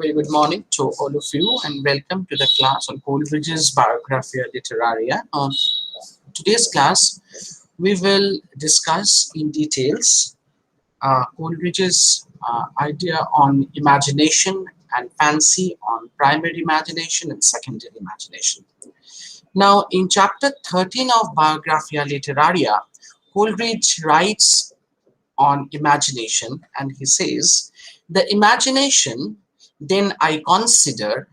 Very good morning to all of you and welcome to the class on Coleridge's Biographia Literaria. Today's class, we will discuss in details Coleridge's idea on imagination and fancy, on primary imagination and secondary imagination. Now, in chapter 13 of Biographia Literaria, Coleridge writes on imagination and he says, "The imagination then I consider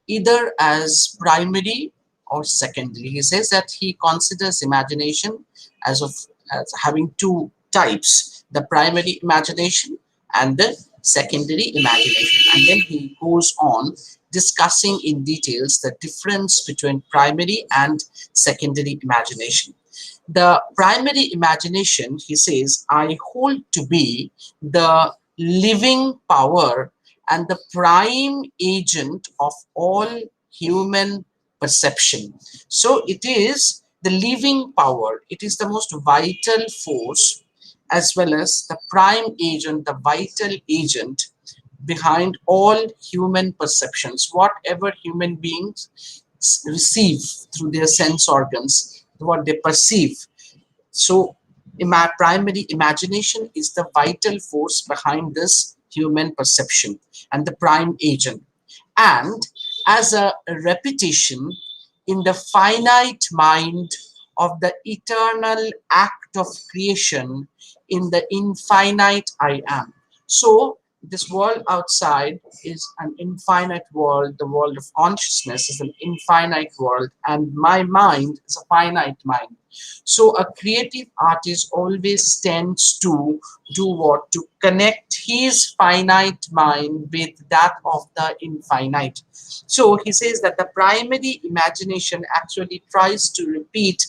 either as primary or secondary." He says that he considers imagination as having two types, the primary imagination and the secondary imagination. And then he goes on discussing in details the difference between primary and secondary imagination. The primary imagination, he says, I hold to be the living power and the prime agent of all human perception. So it is the living power, it is the most vital force, as well as the prime agent, the vital agent behind all human perceptions. Whatever human beings receive through their sense organs, what they perceive. So primary imagination is the vital force behind this human perception and the prime agent. And as a repetition in the finite mind of the eternal act of creation in the infinite I am. So this world outside is an infinite world. The world of consciousness is an infinite world, and my mind is a finite mind. So a creative artist always tends to do what? To connect his finite mind with that of the infinite. So he says that the primary imagination actually tries to repeat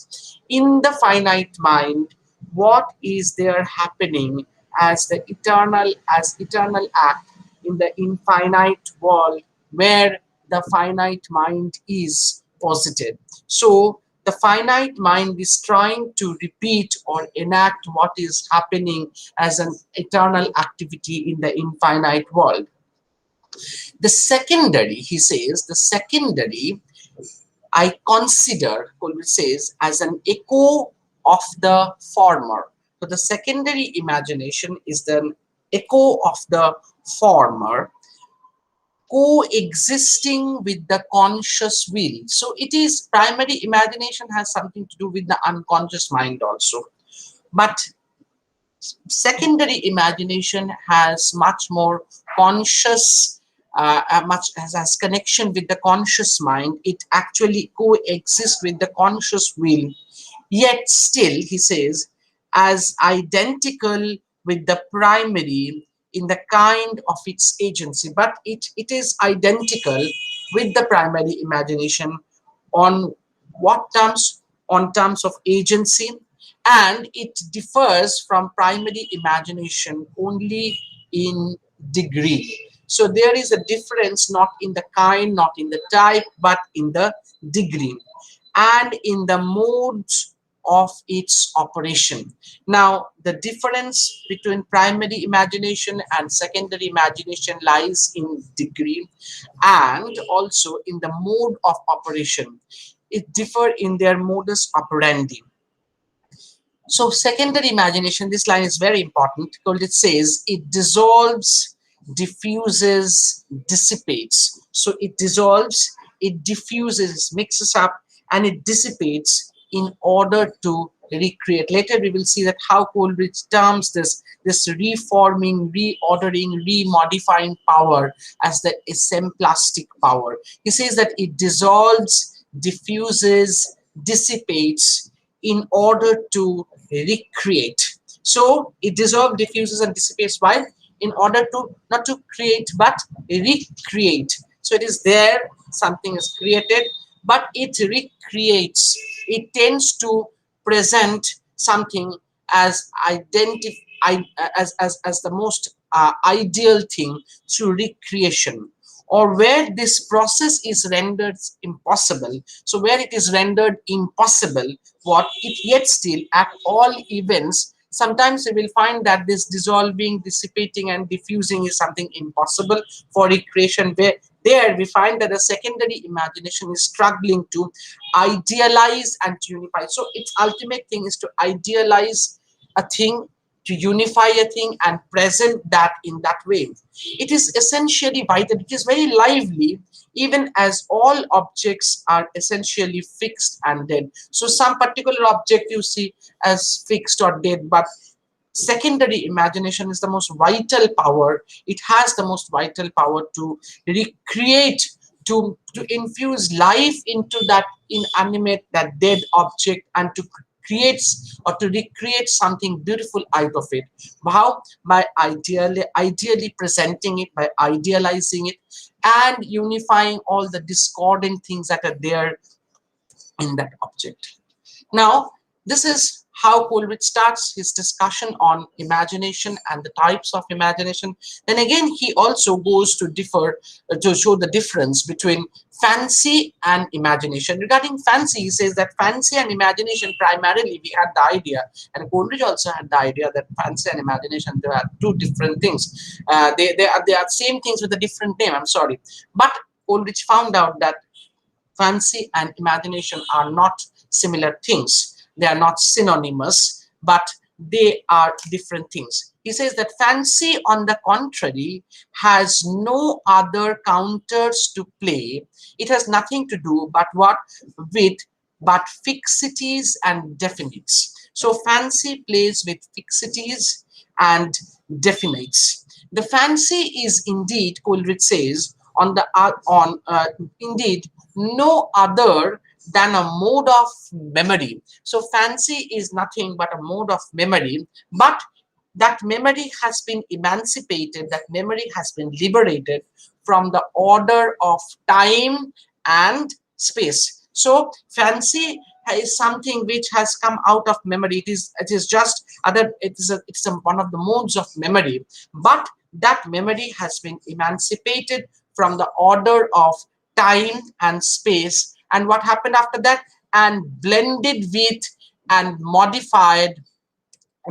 in the finite mind what is there happening as eternal act in the infinite world where the finite mind is posited. So the finite mind is trying to repeat or enact what is happening as an eternal activity in the infinite world. The secondary, he says, the secondary I consider, Coleridge says, as an echo of the former. So the secondary imagination is the echo of the former, coexisting with the conscious will. So it is primary imagination has something to do with the unconscious mind also. But secondary imagination has much more conscious, has connection with the conscious mind. It actually coexists with the conscious will, yet still, he says, as identical with the primary in the kind of its agency, but it is identical with the primary imagination on what terms? On terms of agency, and it differs from primary imagination only in degree. So there is a difference not in the kind, not in the type, but in the degree and in the modes of its operation. Now, the difference between primary imagination and secondary imagination lies in degree and also in the mode of operation. It differs in their modus operandi. So secondary imagination, this line is very important because it says it dissolves, diffuses, dissipates. So it dissolves, it diffuses, mixes up, and it dissipates in order to recreate. Later we will see that how Coleridge terms this reforming, reordering, remodifying power as the essemplastic power. He says that it dissolves, diffuses, dissipates in order to recreate. So it dissolves, diffuses, and dissipates. Why? In order to not to create but recreate. So it is there, something is created, but it recreates. It tends to present something as as the most ideal thing through recreation, or where this process is rendered impossible. So where it is rendered impossible, what it yet still at all events Sometimes we will find that this dissolving, dissipating, and diffusing is something impossible for recreation, where there we find that the secondary imagination is struggling to idealize and to unify. So its ultimate thing is to idealize a thing, to unify a thing and present that in that way. It is essentially vital, it is very lively, even as all objects are essentially fixed and dead. So some particular object you see as fixed or dead, but secondary imagination is the most vital power. It has the most vital power to recreate, to infuse life into that inanimate, that dead object, and to create or to recreate something beautiful out of it. How? By ideally presenting it, by idealizing it, and unifying all the discordant things that are there in that object. Now, this is how Coleridge starts his discussion on imagination and the types of imagination. Then again, he also goes to differ, to show the difference between fancy and imagination. Regarding fancy, he says that fancy and imagination, primarily we had the idea, and Coleridge also had the idea that fancy and imagination, they are two different things. They are same things with a different name. I'm sorry, but Coleridge found out that fancy and imagination are not similar things. They are not synonymous, but they are different things. He says that fancy, on the contrary, has no other counters to play. It has nothing to do but what with but fixities and definites. So fancy plays with fixities and definites. The fancy is indeed, Coleridge says, indeed no other than a mode of memory. So fancy is nothing but a mode of memory, but that memory has been emancipated, that memory has been liberated from the order of time and space. So fancy is something which has come out of memory. It is just other, it's one of the modes of memory, but that memory has been emancipated from the order of time and space. And what happened after that? And blended with and modified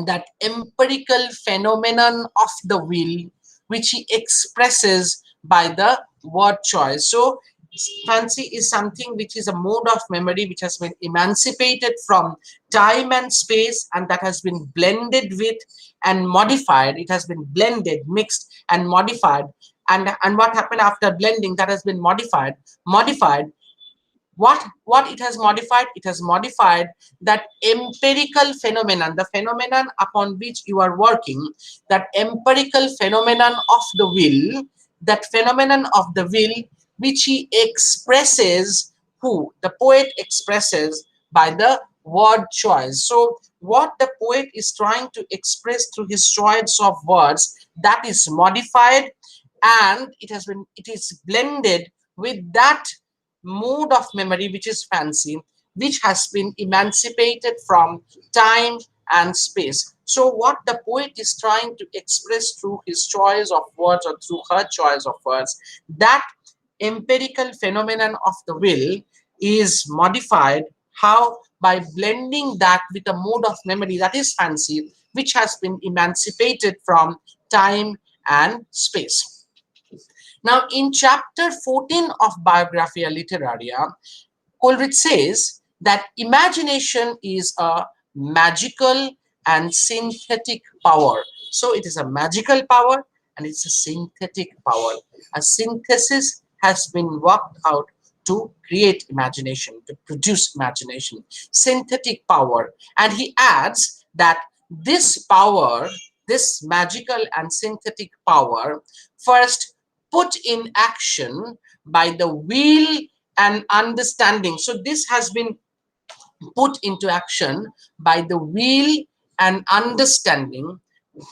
that empirical phenomenon of the will, which he expresses by the word choice. So fancy is something which is a mode of memory which has been emancipated from time and space, and that has been blended with and modified. It has been blended, mixed, and modified. And what happened after blending? That has been modified. What it has modified? It has modified that empirical phenomenon, the phenomenon upon which you are working, that empirical phenomenon of the will, that phenomenon of the will which he expresses, who the poet expresses by the word choice. So what the poet is trying to express through his choice of words, that is modified, and it is blended with that mode of memory which is fancy, which has been emancipated from time and space. So what the poet is trying to express through his choice of words, or through her choice of words, that empirical phenomenon of the will is modified. How? By blending that with a mode of memory, that is fancy, which has been emancipated from time and space. Now, in chapter 14 of Biographia Literaria, Coleridge says that imagination is a magical and synthetic power. So it is a magical power and it's a synthetic power. A synthesis has been worked out to create imagination, to produce imagination, synthetic power. And he adds that this power, this magical and synthetic power, first put in action by the will and understanding. So this has been put into action by the will and understanding,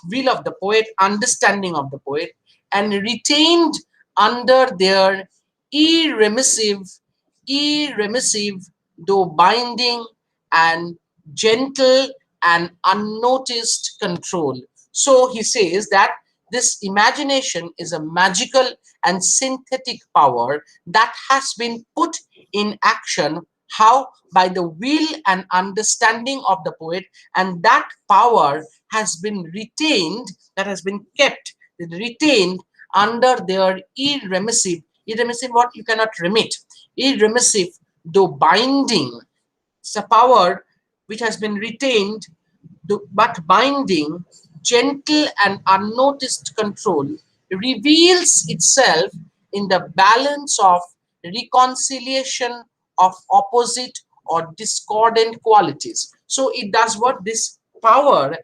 will of the poet, understanding of the poet, and retained under their irremissive, irremissive, though binding and gentle and unnoticed control. So he says that this imagination is a magical and synthetic power that has been put in action How? By the will and understanding of the poet, and that power has been retained, that has been kept, retained under their irremissive, what you cannot remit, irremissive, though binding. It's a power which has been retained, but binding, gentle and unnoticed control reveals itself in the balance of reconciliation of opposite or discordant qualities. So it does what? This power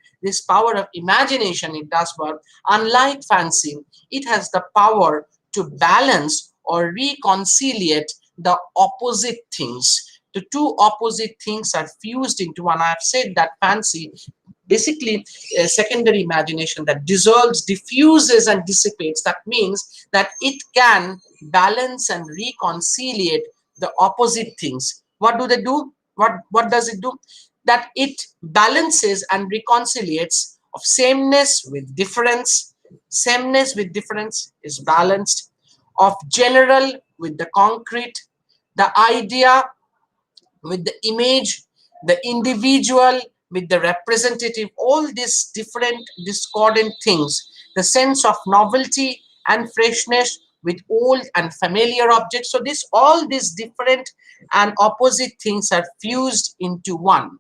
of imagination, it does what? Unlike fancy, it has the power to balance or reconciliate the opposite things. The two opposite things are fused into one. I have said that fancy basically secondary imagination that dissolves, diffuses and dissipates. That means that it can balance and reconciliate the opposite things. What do they do? What does it do? That it balances and reconciliates of sameness with difference. Sameness with difference is balanced, of general with the concrete, the idea with the image, the individual with the representative, all these different discordant things, the sense of novelty and freshness with old and familiar objects. So this, all these different and opposite things are fused into one.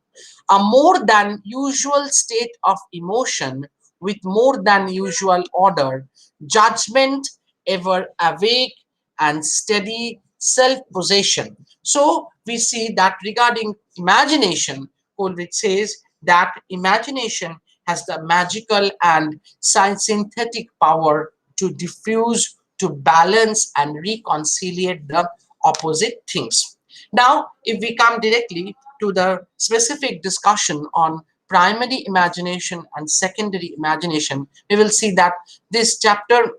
A more than usual state of emotion with more than usual order, judgment ever awake and steady self-possession. So we see that regarding imagination, Coleridge says that imagination has the magical and synthetic power to diffuse, to balance and reconciliate the opposite things. Now, if we come directly to the specific discussion on primary imagination and secondary imagination, we will see that this chapter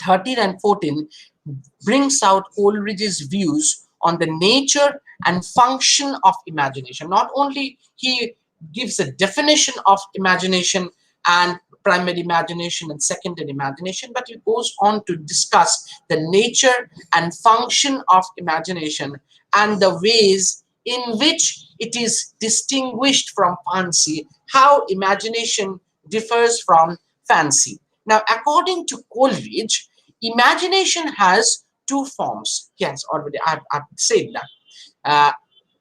13 and 14 brings out Coleridge's views on the nature and function of imagination. Not only he gives a definition of imagination and primary imagination and secondary imagination, but he goes on to discuss the nature and function of imagination and the ways in which it is distinguished from fancy, how imagination differs from fancy. Now, according to Coleridge, imagination has two forms. Yes, already I've said that. Uh,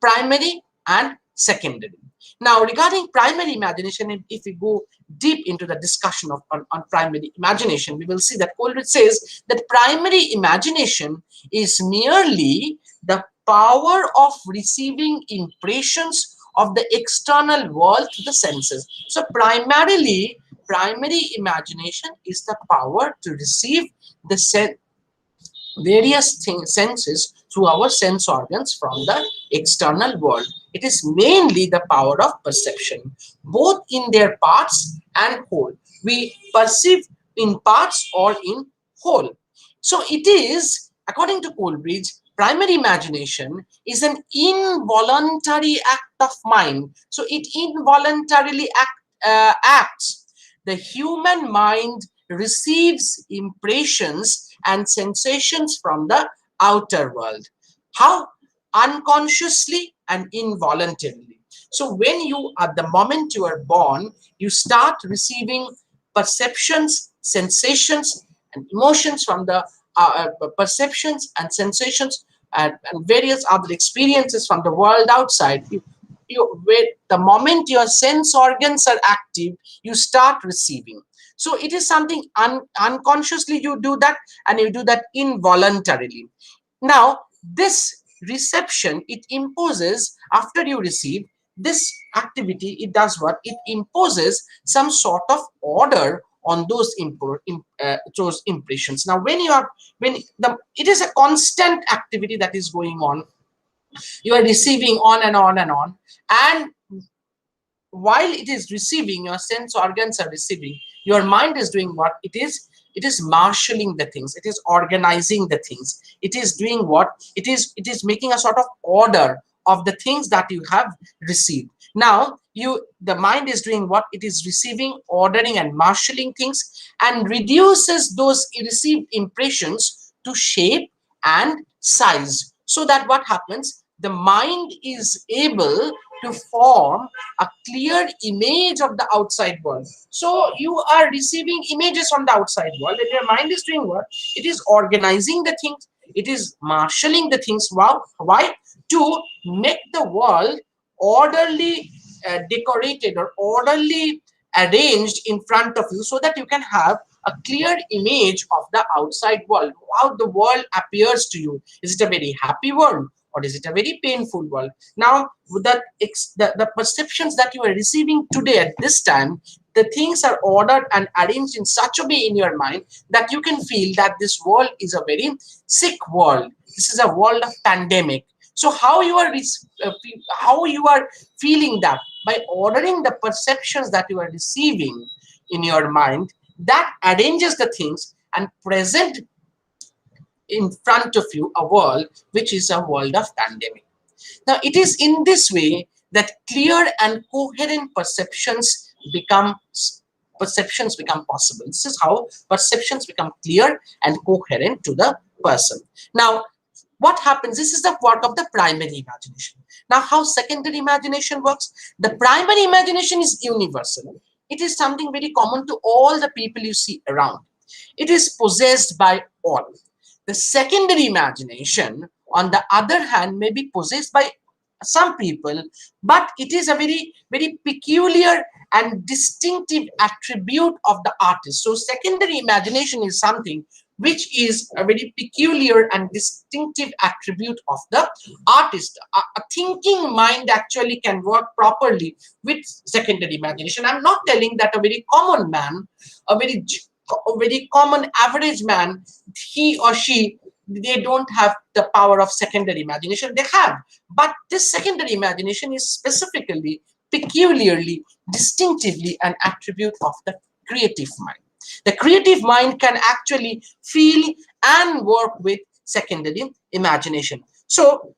Primary and secondary. Now, regarding primary imagination, if we go deep into the discussion of on primary imagination, we will see that Coleridge says that primary imagination is merely the power of receiving impressions of the external world to the senses. So, primary imagination is the power to receive the various senses through our sense organs from the external world. It is mainly the power of perception, both in their parts and whole. We perceive in parts or in whole. So it is, according to Coleridge, primary imagination is an involuntary act of mind. So it involuntarily acts. The human mind receives impressions and sensations from the outer world. How? Unconsciously and involuntarily. So when you, at the moment you are born, you start receiving perceptions, sensations and emotions from the perceptions and sensations and various other experiences from the world outside. Where the moment your sense organs are active, you start receiving. So it is something unconsciously you do that, and you do that involuntarily. Now this reception, it imposes, after you receive this activity, it does what? It imposes some sort of order on those impressions. Now when it is a constant activity that is going on, you are receiving on and on and on, and while it is receiving, your sense organs are receiving, your mind is doing what? It is marshalling the things, it is organizing the things, it is doing what? It is making a sort of order of the things that you have received. Now the mind is doing what? It is receiving, ordering and marshalling things, and reduces those received impressions to shape and size, so that what happens? the mind is able to form a clear image of the outside world. So you are receiving images from the outside world, and your mind is doing what? It is organizing the things, it is marshalling the things. Wow, why? To make the world orderly, decorated or orderly arranged in front of you, so that you can have a clear image of the outside world, how the world appears to you. Is it a very happy world, or is it a very painful world? Now, the perceptions that you are receiving today at this time, the things are ordered and arranged in such a way in your mind that you can feel that this world is a very sick world. This is a world of pandemic. So how you are feeling that? By ordering the perceptions that you are receiving in your mind, that arranges the things and present in front of you a world which is a world of pandemic. Now, it is in this way that clear and coherent perceptions become possible. This is how perceptions become clear and coherent to the person. Now, what happens? This is the work of the primary imagination. Now, how secondary imagination works? The primary imagination is universal. It is something very common to all the people you see around. It is possessed by all. The secondary imagination, on the other hand, may be possessed by some people, but it is a very, very peculiar and distinctive attribute of the artist. So secondary imagination is something which is a very peculiar and distinctive attribute of the artist. A thinking mind actually can work properly with secondary imagination. I'm not telling that a very common man, a very common average man, he or she, they don't have the power of secondary imagination. They have, but this secondary imagination is specifically, peculiarly, distinctively an attribute of the creative mind. The creative mind can actually feel and work with secondary imagination. So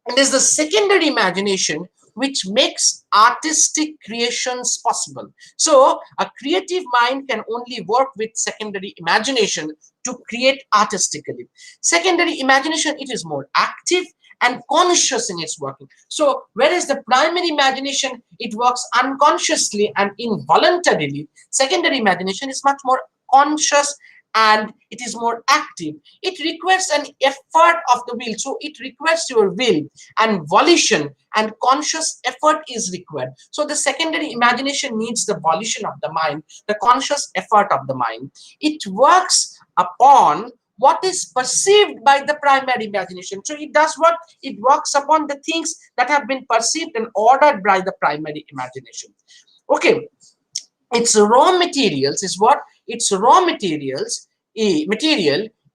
it is the secondary imagination which makes artistic creations possible. So a creative mind can only work with secondary imagination to create artistically. Secondary imagination, it is more active and conscious in its working. So whereas the primary imagination, it works unconsciously and involuntarily, secondary imagination is much more conscious and it is more active. It requires an effort of the will. So it requires your will and volition, and conscious effort is required. So the secondary imagination needs the volition of the mind, the conscious effort of the mind. It works upon what is perceived by the primary imagination. So it does what? It works upon the things that have been perceived and ordered by the primary imagination. Okay, its raw materials is what? Its raw material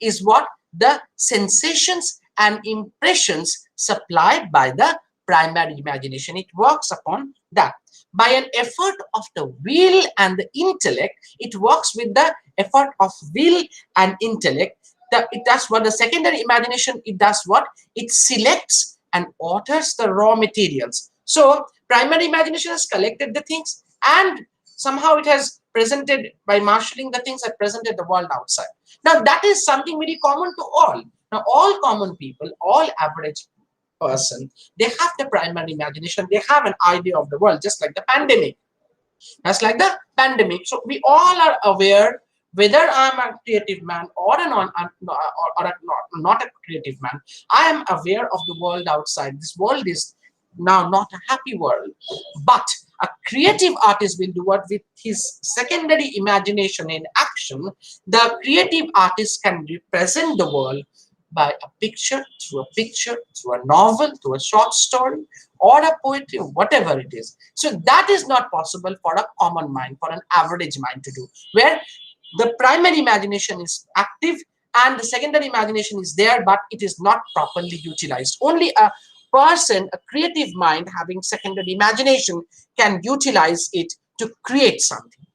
is what? The sensations and impressions supplied by the primary imagination. It works upon that. By an effort of the will and the intellect, it works with the effort of will and intellect. It does what? The secondary imagination, it does what? It selects and alters the raw materials. So primary imagination has collected the things, and somehow it has presented, by marshalling the things, have presented the world outside. Now that is something very common to all. Now all common people, all average person, they have the primary imagination. They have an idea of the world, just like the pandemic. That's like the pandemic. So we all are aware, whether I'm a creative man or not a creative man, I am aware of the world outside. This world is now not a happy world. But a creative artist will do what? With his secondary imagination in action, the creative artist can represent the world by a picture, through a novel, through a short story, or a poetry, whatever it is. So that is not possible for a common mind, for an average mind to do, where the primary imagination is active and the secondary imagination is there, but it is not properly utilized. Only a person, a creative mind having secondary imagination, can utilize it to create something.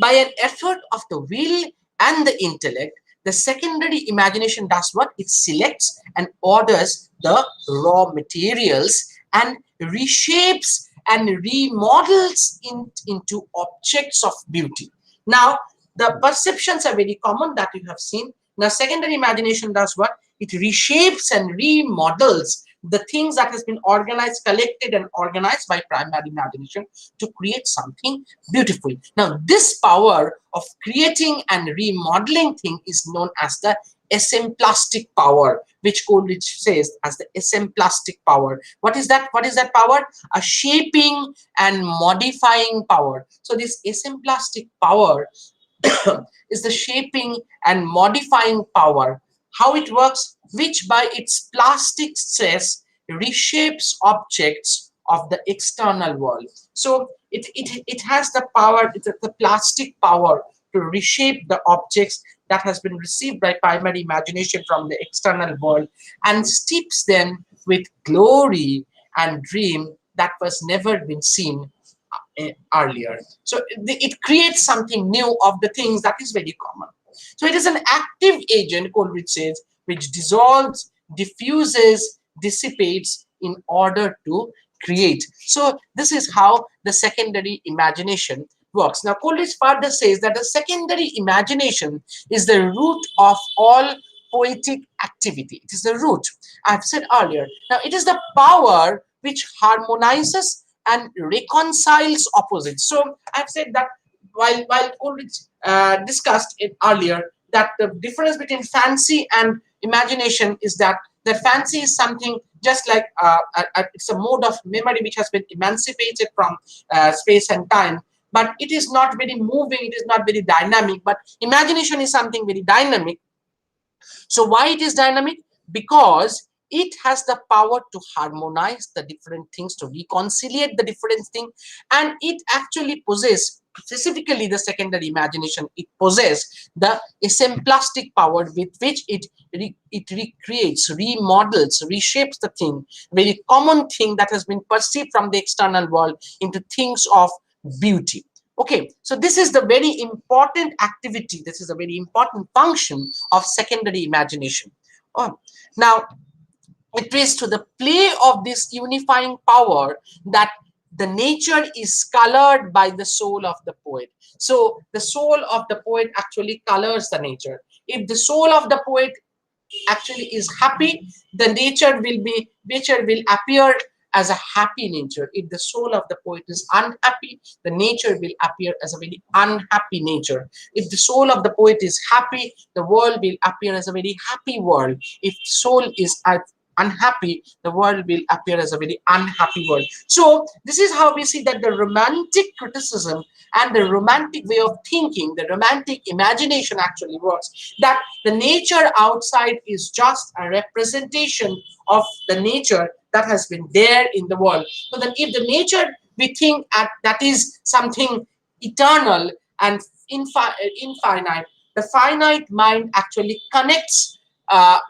By an effort of the will and the intellect, the secondary imagination does what? It selects and orders the raw materials and reshapes and remodels into objects of beauty. Now, the perceptions are very common that you have seen. Now, secondary imagination does what? It reshapes and remodels the things that has been organized, collected and organized by primary imagination to create something beautiful. Now this power of creating and remodeling thing is known as the esemplastic power, which Coleridge says as the esemplastic power. What is that? What is that power? A shaping and modifying power. So this esemplastic power is the shaping and modifying power. How it works? Which by its plastic stress reshapes objects of the external world. So it has the power, it's the plastic power to reshape the objects that has been received by primary imagination from the external world and steeps them with glory and dream that was never been seen earlier. So it creates something new of the things that is very common. So it is an active agent, Coleridge says, which dissolves, diffuses, dissipates in order to create. So this is how the secondary imagination works. Now Coleridge further says that the secondary imagination is the root of all poetic activity. It is the root. I've said earlier. Now it is the power which harmonizes and reconciles opposites. So I've said that while Coleridge discussed it earlier, that the difference between fancy and imagination is that fancy is something just like it's a mode of memory which has been emancipated from space and time, but it is not very moving, it is not very dynamic. But imagination is something very dynamic. So why it is dynamic? Because it has the power to harmonize the different things, to reconciliate the different things, and it actually possesses, specifically the secondary imagination, it possesses the esemplastic power with which it recreates, remodels, reshapes the thing, very common thing that has been perceived from the external world into things of beauty. Okay, so this is the very important activity, this is a very important function of secondary imagination. Oh, now it is to the play of this unifying power that the nature is colored by the soul of the poet. So the soul of the poet actually colors the nature. If the soul of the poet actually is happy, the nature will appear as a happy nature. If the soul of the poet is unhappy, the nature will appear as a very unhappy nature. If the soul of the poet is happy, the world will appear as a very happy world. If the soul is unhappy, the world will appear as a very unhappy world. So this is how we see that the romantic criticism and the romantic way of thinking, the romantic imagination actually works, that the nature outside is just a representation of the nature that has been there in the world. So then if the nature we think that is something eternal and infinite, the finite mind actually connects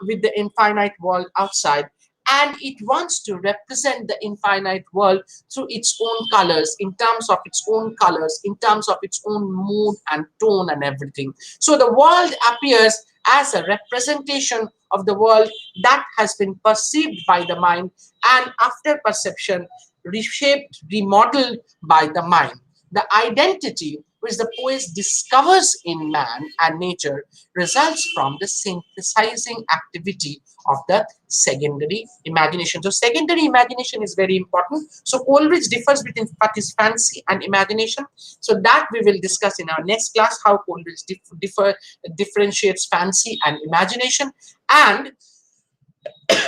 with the infinite world outside, and it wants to represent the infinite world through its own colors, in terms of its own colors, in terms of its own mood and tone and everything. So the world appears as a representation of the world that has been perceived by the mind, and after perception reshaped, remodeled by the mind. The identity which the poet discovers in man and nature results from the synthesizing activity of the secondary imagination. So secondary imagination is very important. So Coleridge differs between what is fancy and imagination. So that we will discuss in our next class, how Coleridge differentiates fancy and imagination. And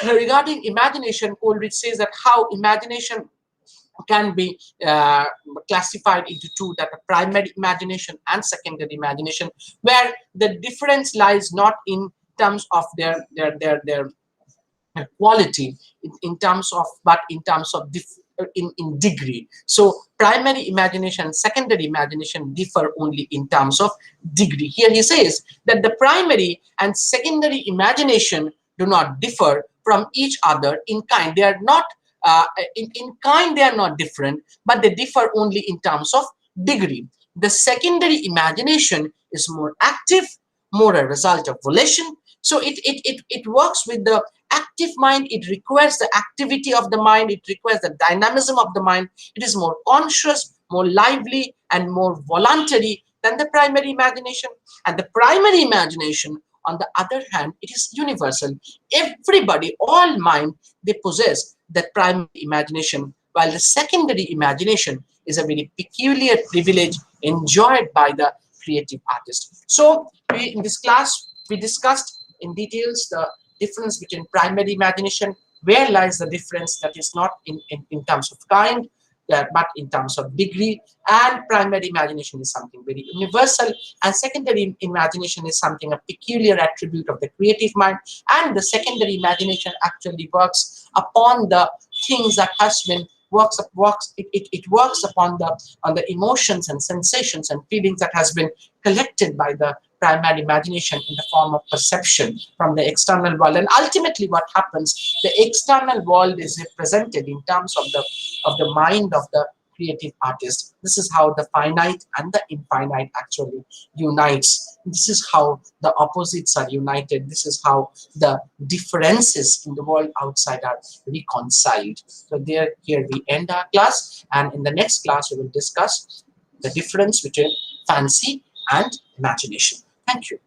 regarding imagination, Coleridge says that how imagination can be classified into two, that the primary imagination and secondary imagination, where the difference lies not in terms of their quality in terms of, but in terms of in degree. So primary imagination, secondary imagination differ only in terms of degree. Here he says that the primary and secondary imagination do not differ from each other in kind. They are not in kind, they are not different, but they differ only in terms of degree. The secondary imagination is more active, more a result of volition. So it works with the active mind. It requires the activity of the mind. It requires the dynamism of the mind. It is more conscious, more lively, and more voluntary than the primary imagination. And the primary imagination on the other hand, it is universal. Everybody, all mind, they possess that primary imagination, while the secondary imagination is a very peculiar privilege enjoyed by the creative artist. So, in this class, we discussed in details the difference between primary imagination, where lies the difference, that is not in terms of kind, but in terms of degree. And primary imagination is something very universal, and secondary imagination is something a peculiar attribute of the creative mind. And the secondary imagination actually works upon the things that has been it works upon the on the emotions and sensations and feelings that has been collected by the primary imagination in the form of perception from the external world. And ultimately what happens, the external world is represented in terms of the mind of the creative artist. This is how the finite and the infinite actually unites. This is how the opposites are united. This is how the differences in the world outside are reconciled. So here we end our class, and in the next class we will discuss the difference between fancy and imagination. Thank you.